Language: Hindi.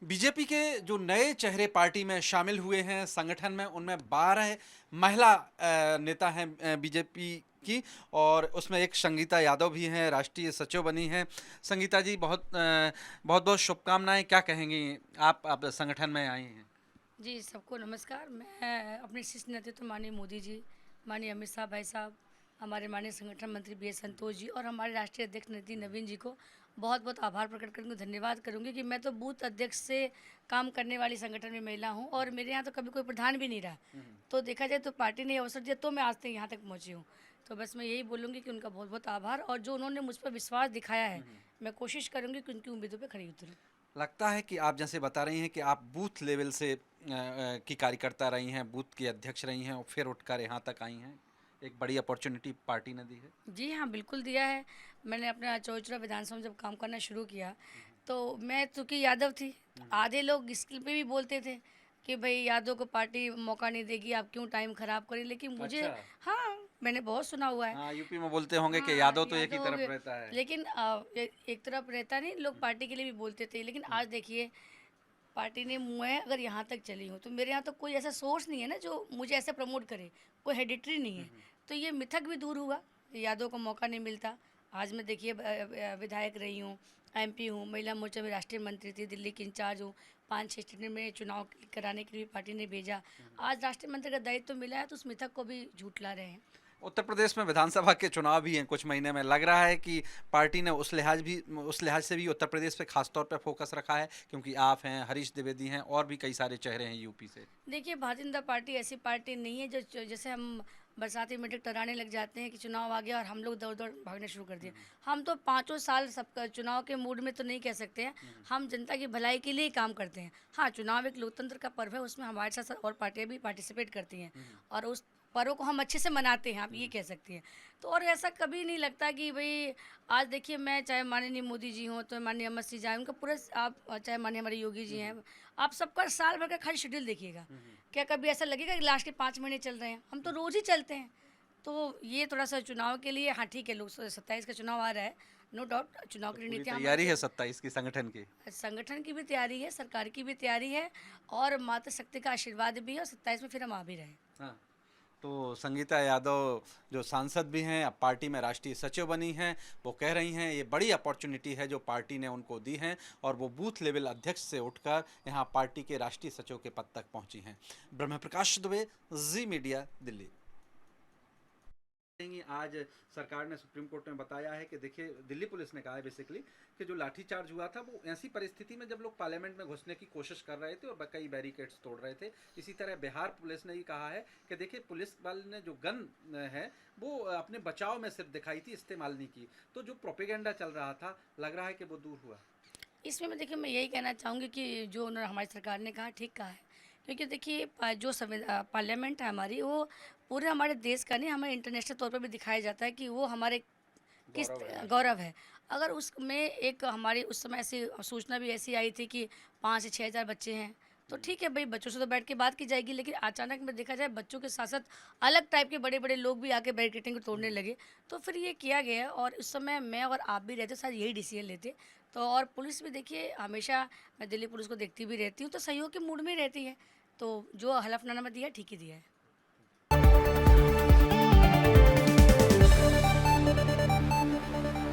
बीजेपी के जो नए चेहरे पार्टी में शामिल हुए हैं संगठन में, उनमें 12 महिला नेता हैं बीजेपी की। और उसमें एक संगीता यादव भी हैं, राष्ट्रीय सचिव बनी हैं। संगीता जी, बहुत बहुत बहुत शुभकामनाएं। क्या कहेंगी, आप संगठन में आई हैं? जी, सबको नमस्कार। मैं अपने शीर्ष नेतृत्व माननीय मोदी जी, माननीय अमित शाह भाई साहब, हमारे माननीय संगठन मंत्री बी एस संतोष जी और हमारे राष्ट्रीय अध्यक्ष नितिन नवीन जी को बहुत बहुत आभार प्रकट करूँगी, धन्यवाद करूँगी कि मैं तो बूथ अध्यक्ष से काम करने वाली संगठन में महिला हूँ और मेरे यहाँ तो कभी कोई प्रधान भी नहीं रहा। तो देखा जाए तो पार्टी ने ये अवसर दिया तो मैं आज तक यहाँ तक पहुँची हूँ। तो बस मैं यही बोलूँगी कि उनका बहुत बहुत आभार, और जो उन्होंने मुझ पर विश्वास दिखाया है, मैं कोशिश करूँगी कि उनकी उम्मीदों पर खड़ी उतरूँ। लगता है कि आप जैसे बता रही हैं कि आप बूथ लेवल से की कार्यकर्ता रही हैं, बूथ की अध्यक्ष रही हैं और फिर उठकर यहाँ तक आई हैं। एक बड़ी अपॉर्चुनिटी पार्टी ने दी है। जी हाँ, बिल्कुल दिया है। मैंने अपना चौचरा विधानसभा में जब काम करना शुरू किया, तो मैं चूँकि यादव थी, तो आधे लोग इसके पे भी बोलते थे कि भई यादव को पार्टी मौका नहीं देगी, आप क्यों टाइम ख़राब करें? लेकिन मुझे, अच्छा। हाँ, मैंने बहुत सुना हुआ है। हाँ, यूपी में बोलते होंगे कि हाँ, यादव तो एक ही यादव हो तरफ गए, रहता है। लेकिन एक तरफ रहता नहीं, लोग पार्टी के लिए भी बोलते थे। लेकिन आज देखिए, पार्टी ने, मैं अगर यहाँ तक चली हूँ, तो मेरे यहाँ तो कोई ऐसा सोर्स नहीं है ना जो मुझे ऐसे प्रमोट करे, कोई हेडिटरी नहीं है। तो ये मिथक भी दूर हुआ, यादव को मौका नहीं मिलता। आज मैं देखिए विधायक रही हूँ, एमपी हूँ, महिला मोर्चा में राष्ट्रीय मंत्री थी, दिल्ली की इंचार्ज हूँ, 5-6 स्टेट में चुनाव कराने के लिए पार्टी ने भेजा। आज राष्ट्रीय मंत्री का दायित्व मिला है, तो उस मिथक को भी झूठला रहे हैं। उत्तर प्रदेश में विधानसभा के चुनाव भी हैं कुछ महीने में। लग रहा है कि पार्टी ने उस लिहाज से भी उत्तर प्रदेश पे खास तौर पे फोकस रखा है, क्योंकि आप हैं, हरीश द्विवेदी हैं और भी कई सारे चेहरे हैं यूपी से। देखिए, भारतीय जनता पार्टी ऐसी पार्टी नहीं है जो जैसे हम बरसाती में टराने लग जाते हैं कि चुनाव आ गया और हम लोग दौड़-दौड़ भागने शुरू कर दिए। हम तो पाँचों साल सबका चुनाव के मूड में तो नहीं कह सकते हैं, हम जनता की भलाई के लिए ही काम करते हैं। हाँ, चुनाव एक लोकतंत्र का पर्व है, उसमें हमारे साथ और पार्टियाँ भी पार्टिसिपेट करती हैं और उस पर्व को हम अच्छे से मनाते हैं, आप ये कह सकती हैं। तो और ऐसा कभी नहीं लगता कि भई, आज देखिए, मैं चाहे माननीय मोदी जी हों, तो माननीय अमित सिंह जी, उनका पूरा आप चाहे माननीय हमारे योगी जी हैं, आप सबका साल भर का खाली शेड्यूल देखिएगा। क्या कभी ऐसा लगेगा कि लास्ट के 5 महीने चल रहे हैं? हम तो रोज़ ही चलते हैं। तो ये थोड़ा-सा चुनाव के लिए, हाँ ठीक है, लोग 27 का चुनाव आ रहा है, नो डाउट चुनाव तो की पूरी रणनीतियाँ हम तैयारी है 27 की संगठन की। संगठन की भी तैयारी है, सरकार की भी तैयारी है और माता शक्ति का आशीर्वाद भी है, और 27 में फिर हम आ भी रहे हैं। हाँ, तो संगीता यादव जो सांसद भी हैं, अब पार्टी में राष्ट्रीय सचिव बनी हैं, वो कह रही हैं ये बड़ी अपॉर्चुनिटी है जो पार्टी ने उनको दी है और वो बूथ लेवल अध्यक्ष से उठकर यहाँ पार्टी के राष्ट्रीय सचिव के पद तक पहुँची हैं। ब्रह्म प्रकाश दुबे, जी मीडिया, दिल्ली। आज सरकार ने सुप्रीम कोर्ट में बताया है कि देखिए, दिल्ली पुलिस ने कहा है बेसिकली कि जो लाठीचार्ज हुआ था वो ऐसी परिस्थिति में जब लोग पार्लियामेंट में घुसने की कोशिश कर रहे थे और कई बैरिकेड्स तोड़ रहे थे। इसी तरह बिहार पुलिस ने ये कहा है कि देखिए, पुलिस वाले ने जो गन है वो अपने बचाव में सिर्फ दिखाई थी, इस्तेमाल नहीं की। तो जो प्रोपेगेंडा चल रहा था, लग रहा है कि वो दूर हुआ। इसमें मैं, देखिए, मैं यही कहना चाहूँगी कि जो उन्होंने हमारी सरकार ने कहा ठीक कहा है। क्योंकि देखिए, जो पार्लियामेंट है हमारी, वो पूरे हमारे देश का नहीं, हमें इंटरनेशनल तौर पे भी दिखाया जाता है कि वो हमारे किस गौरव है। गौरव है। अगर उसमें एक हमारी उस समय ऐसी सूचना भी ऐसी आई थी कि 5 से 6 हज़ार बच्चे हैं, तो ठीक है भाई, बच्चों से तो बैठ के बात की जाएगी, लेकिन अचानक में देखा जाए बच्चों के साथ साथ अलग टाइप के बड़े बड़े लोग भी आके बैरिकेडिंग को तोड़ने लगे। तो फिर ये किया गया, और उस समय मैं और आप भी रहते, शायद यही डिसीजन लेते। तो और पुलिस भी देखिए, हमेशा मैं दिल्ली पुलिस को देखती भी रहती हूँ, तो सहयोग के मूड में ही रहती है। तो जो हलफनामा दिया, ठीक ही दिया है।